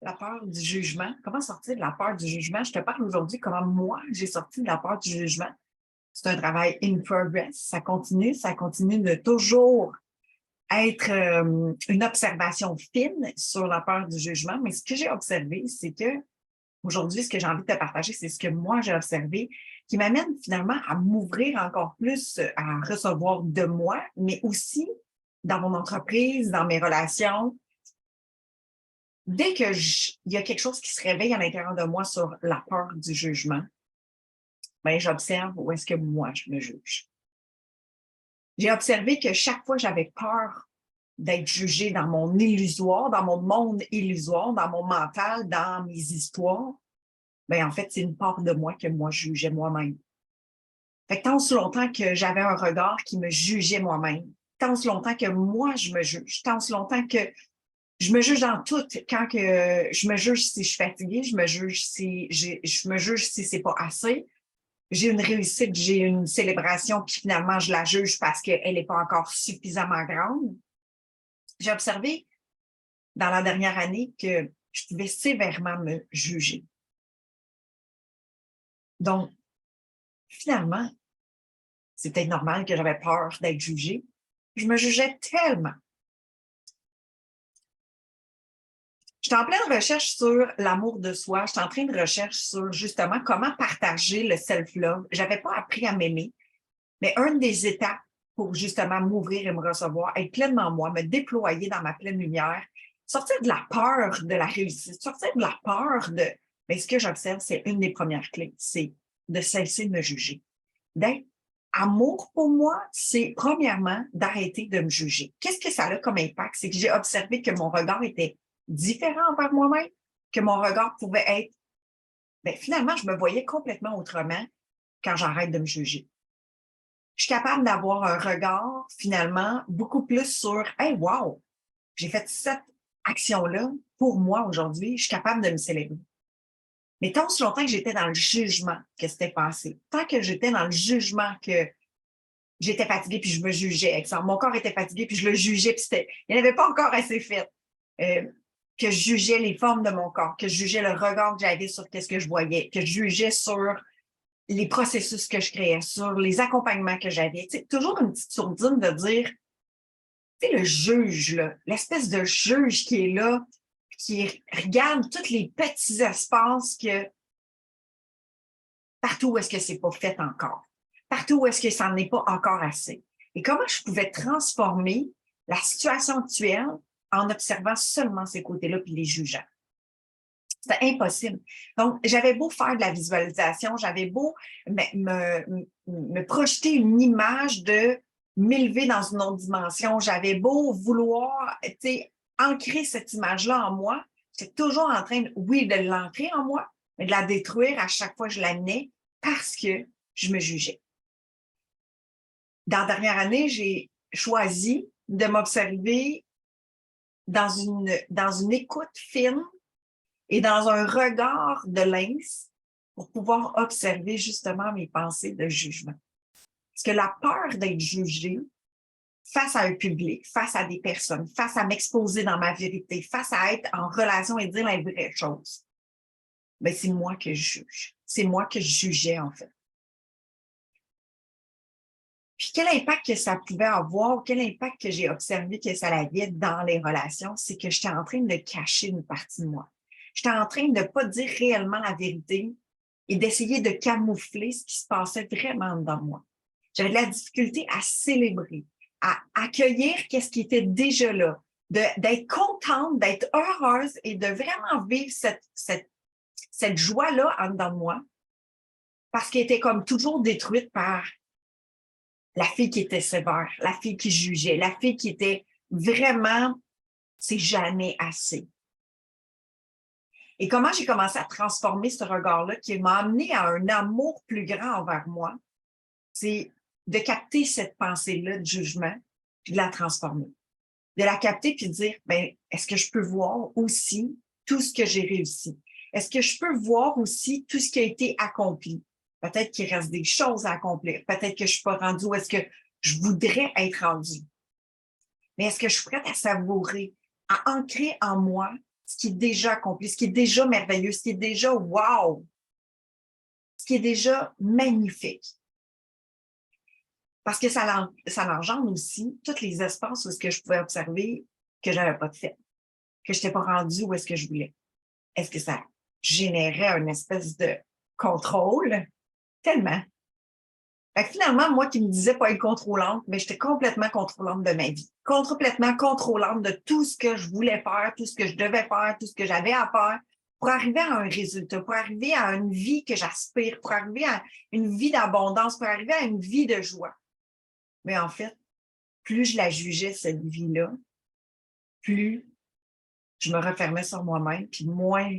La peur du jugement. Comment sortir de la peur du jugement? Je te parle aujourd'hui comment moi, j'ai sorti de la peur du jugement. C'est un travail in progress. Ça continue de toujours être une observation fine sur la peur du jugement. Mais ce que j'ai observé, c'est que aujourd'hui, ce que j'ai envie de te partager, c'est ce que moi j'ai observé qui m'amène finalement à m'ouvrir encore plus à recevoir de moi, mais aussi dans mon entreprise, dans mes relations. Dès que il y a quelque chose qui se réveille à l'intérieur de moi sur la peur du jugement, ben, j'observe où est-ce que moi je me juge. J'ai observé que chaque fois que j'avais peur d'être jugée dans mon illusoire, dans mon monde illusoire, dans mon mental, dans mes histoires, ben en fait, c'est une part de moi que moi je jugeais moi-même. Fait que tant aussi longtemps que j'avais un regard qui me jugeait moi-même, tant aussi longtemps que moi je me juge, tant aussi longtemps que je me juge dans tout. Quand que je me juge si je suis fatiguée, je me juge si je me juge si c'est pas assez. J'ai une réussite, j'ai une célébration, puis finalement, je la juge parce qu'elle n'est pas encore suffisamment grande. J'ai observé dans la dernière année que je pouvais sévèrement me juger. Donc, finalement, c'était normal que j'avais peur d'être jugée. Je me jugeais tellement. J'étais en pleine recherche sur l'amour de soi. J'étais en train de recherche sur justement comment partager le self-love. Je n'avais pas appris à m'aimer, mais une des étapes pour justement m'ouvrir et me recevoir, être pleinement moi, me déployer dans ma pleine lumière, sortir de la peur de la réussite, sortir de la peur de... Mais ce que j'observe, c'est une des premières clés, c'est de cesser de me juger. D'être amour pour moi, c'est premièrement d'arrêter de me juger. Qu'est-ce que ça a comme impact? C'est que j'ai observé que mon regard était différent envers moi-même, que mon regard pouvait être... Bien, finalement, je me voyais complètement autrement quand j'arrête de me juger. Je suis capable d'avoir un regard, finalement, beaucoup plus sur « Hey, wow, j'ai fait cette action-là pour moi aujourd'hui, je suis capable de me célébrer. » Mais tant aussi longtemps que j'étais dans le jugement que c'était passé, tant que j'étais dans le jugement que j'étais fatiguée puis je me jugeais, exemple, mon corps était fatigué puis je le jugeais puis il n'y avait pas encore assez fait, que je jugeais les formes de mon corps, que je jugeais le regard que j'avais sur qu'est-ce que je voyais, que je jugeais sur les processus que je créais, sur les accompagnements que j'avais. Tu sais, toujours une petite sourdine de dire, tu sais, le juge, là, l'espèce de juge qui est là, qui regarde tous les petits espaces que partout où est-ce que c'est pas fait encore, partout où est-ce que ça n'en est pas encore assez. Et comment je pouvais transformer la situation actuelle en observant seulement ces côtés-là puis les jugeant. C'était impossible. Donc, j'avais beau faire de la visualisation, j'avais beau me projeter une image de m'élever dans une autre dimension, j'avais beau vouloir, tu sais, ancrer cette image-là en moi, j'étais toujours en train, oui, de l'ancrer en moi, mais de la détruire à chaque fois que je l'amenais parce que je me jugeais. Dans la dernière année, j'ai choisi de m'observer dans une écoute fine et dans un regard de lynx pour pouvoir observer justement mes pensées de jugement. Parce que la peur d'être jugée face à un public, face à des personnes, face à m'exposer dans ma vérité, face à être en relation et dire la vraie chose, ben c'est moi que je juge. C'est moi que je jugeais en fait. Puis quel impact que ça pouvait avoir, quel impact que j'ai observé que ça avait dans les relations, c'est que j'étais en train de cacher une partie de moi. J'étais en train de ne pas dire réellement la vérité et d'essayer de camoufler ce qui se passait vraiment dans moi. J'avais de la difficulté à célébrer, à accueillir qu'est-ce qui était déjà là, d'être contente, d'être heureuse et de vraiment vivre cette joie-là en dedans de moi parce qu'elle était comme toujours détruite par la fille qui était sévère, la fille qui jugeait, la fille qui était vraiment, c'est jamais assez. Et comment j'ai commencé à transformer ce regard-là qui m'a amené à un amour plus grand envers moi, c'est de capter cette pensée-là de jugement, puis de la transformer. De la capter puis de dire, ben, est-ce que je peux voir aussi tout ce que j'ai réussi? Est-ce que je peux voir aussi tout ce qui a été accompli? Peut-être qu'il reste des choses à accomplir. Peut-être que je ne suis pas rendue où est-ce que je voudrais être rendue. Mais est-ce que je suis prête à savourer, à ancrer en moi ce qui est déjà accompli, ce qui est déjà merveilleux, ce qui est déjà wow, ce qui est déjà magnifique. Parce que ça engendre aussi tous les espaces où est-ce que je pouvais observer que je n'avais pas de fait, que je n'étais pas rendue où est-ce que je voulais. Est-ce que ça générait une espèce de contrôle? Tellement. Fait que finalement, moi qui me disais pas être contrôlante, mais j'étais complètement contrôlante de ma vie. Complètement contrôlante de tout ce que je voulais faire, tout ce que je devais faire, tout ce que j'avais à faire pour arriver à un résultat, pour arriver à une vie que j'aspire, pour arriver à une vie d'abondance, pour arriver à une vie de joie. Mais en fait, plus je la jugeais, cette vie-là, plus je me refermais sur moi-même, puis moins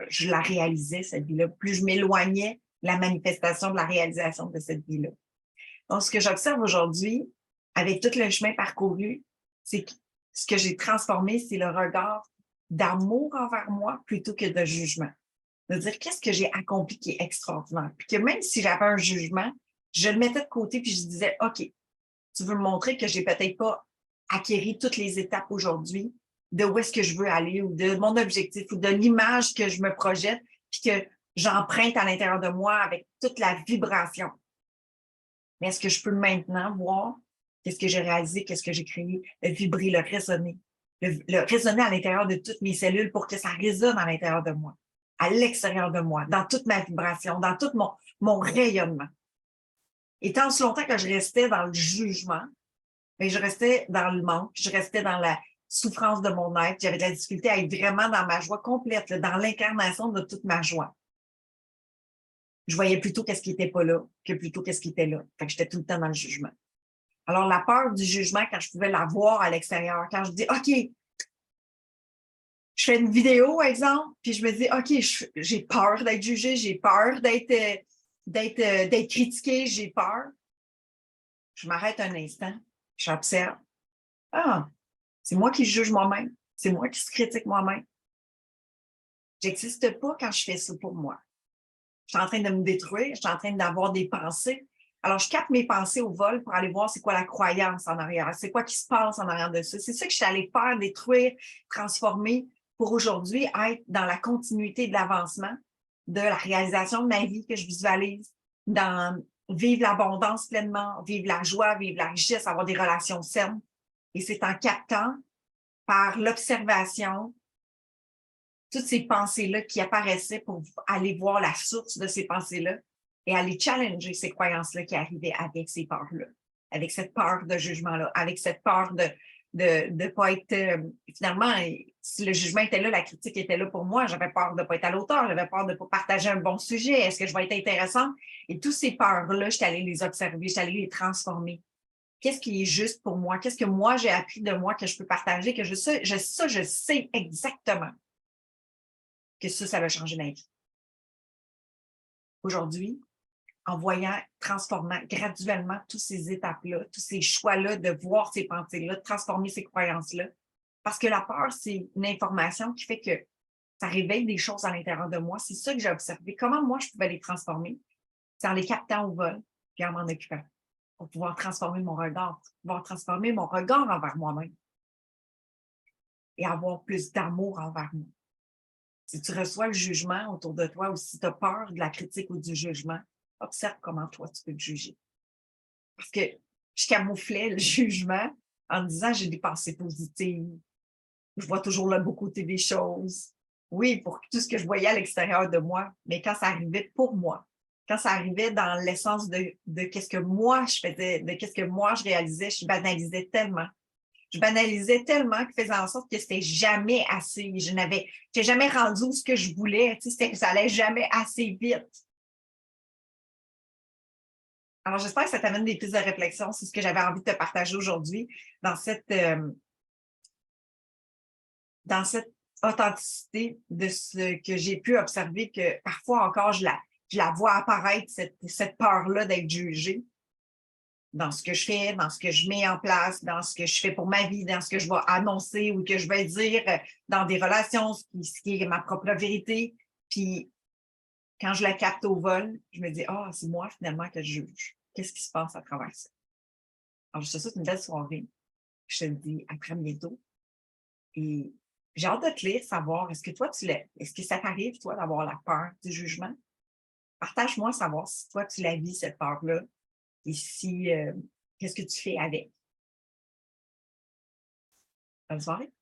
je la réalisais, cette vie-là, plus je m'éloignais de la manifestation de la réalisation de cette vie-là. Donc, ce que j'observe aujourd'hui, avec tout le chemin parcouru, c'est que ce que j'ai transformé, c'est le regard d'amour envers moi plutôt que de jugement. De dire qu'est-ce que j'ai accompli qui est extraordinaire. Puis que même si j'avais un jugement, je le mettais de côté puis je disais, OK, tu veux me montrer que j'ai peut-être pas acquéri toutes les étapes aujourd'hui de où est-ce que je veux aller ou de mon objectif ou de l'image que je me projette puis que j'emprunte à l'intérieur de moi avec toute la vibration. Mais est-ce que je peux maintenant voir qu'est-ce que j'ai réalisé, qu'est-ce que j'ai créé, le vibrer, le résonner à l'intérieur de toutes mes cellules pour que ça résonne à l'intérieur de moi, à l'extérieur de moi, dans toute ma vibration, dans tout mon rayonnement. Et tant si longtemps que je restais dans le jugement, mais je restais dans le manque, je restais dans la souffrance de mon être, j'avais de la difficulté à être vraiment dans ma joie complète, dans l'incarnation de toute ma joie. Je voyais plutôt qu'est-ce qui n'était pas là que plutôt qu'est-ce qui était là. Fait que j'étais tout le temps dans le jugement. Alors, la peur du jugement, quand je pouvais la voir à l'extérieur, quand je dis, OK, je fais une vidéo, exemple, puis je me dis, OK, j'ai peur d'être jugée, j'ai peur d'être critiquée, j'ai peur. Je m'arrête un instant, j'observe. Ah, c'est moi qui juge moi-même. C'est moi qui se critique moi-même. J'existe pas quand je fais ça pour moi. Je suis en train de me détruire, je suis en train d'avoir des pensées. Alors, je capte mes pensées au vol pour aller voir c'est quoi la croyance en arrière, c'est quoi qui se passe en arrière de ça. C'est ça que je suis allée faire, détruire, transformer pour aujourd'hui être dans la continuité de l'avancement, de la réalisation de ma vie que je visualise, dans vivre l'abondance pleinement, vivre la joie, vivre la richesse, avoir des relations saines. Et c'est en captant par l'observation toutes ces pensées-là qui apparaissaient pour aller voir la source de ces pensées-là et aller challenger ces croyances-là qui arrivaient avec ces peurs-là, avec cette peur de jugement-là, avec cette peur de pas être finalement, si le jugement était là, la critique était là pour moi, j'avais peur de pas être à l'auteur, j'avais peur de pas partager un bon sujet, est-ce que je vais être intéressante? Et toutes ces peurs-là, j'étais allée les observer, j'étais allée les transformer. Qu'est-ce qui est juste pour moi? Qu'est-ce que moi j'ai appris de moi que je peux partager, que je sais exactement que ça va changer ma vie. Aujourd'hui, en voyant, transformant graduellement toutes ces étapes-là, tous ces choix-là, de voir ces pensées-là, de transformer ces croyances-là. Parce que la peur, c'est une information qui fait que ça réveille des choses à l'intérieur de moi. C'est ça que j'ai observé. Comment moi, je pouvais les transformer? C'est en les captant au vol, puis en m'en occupant, pour pouvoir transformer mon regard, pour pouvoir transformer mon regard envers moi-même et avoir plus d'amour envers moi. Si tu reçois le jugement autour de toi ou si tu as peur de la critique ou du jugement, observe comment toi tu peux te juger. Parce que je camouflais le jugement en me disant j'ai des pensées positives, je vois toujours le beau côté des choses. Oui, pour tout ce que je voyais à l'extérieur de moi, mais quand ça arrivait pour moi, quand ça arrivait dans l'essence de qu'est-ce que moi je faisais, de qu'est-ce que moi je réalisais, je banalisais tellement. Je banalisais tellement que faisait en sorte que c'était jamais assez. Je n'avais jamais rendu ce que je voulais. Tu sais, ça allait jamais assez vite. Alors, j'espère que ça t'amène des pistes de réflexion. C'est ce que j'avais envie de te partager aujourd'hui dans dans cette authenticité de ce que j'ai pu observer, que parfois encore, je la vois apparaître, cette peur-là d'être jugée dans ce que je fais, dans ce que je mets en place, dans ce que je fais pour ma vie, dans ce que je vais annoncer ou que je vais dire dans des relations, ce qui est ma propre vérité. Puis, quand je la capte au vol, je me dis, ah, c'est moi finalement que je juge. Qu'est-ce qui se passe à travers ça? Alors, je te souhaite une belle soirée. Je te dis à très bientôt et J'ai hâte de te lire, savoir, est-ce que toi, est-ce que ça t'arrive, toi, d'avoir la peur du jugement? Partage-moi, savoir si toi, tu la vis, cette peur-là, et si, qu'est-ce que tu fais avec? Bonne soirée.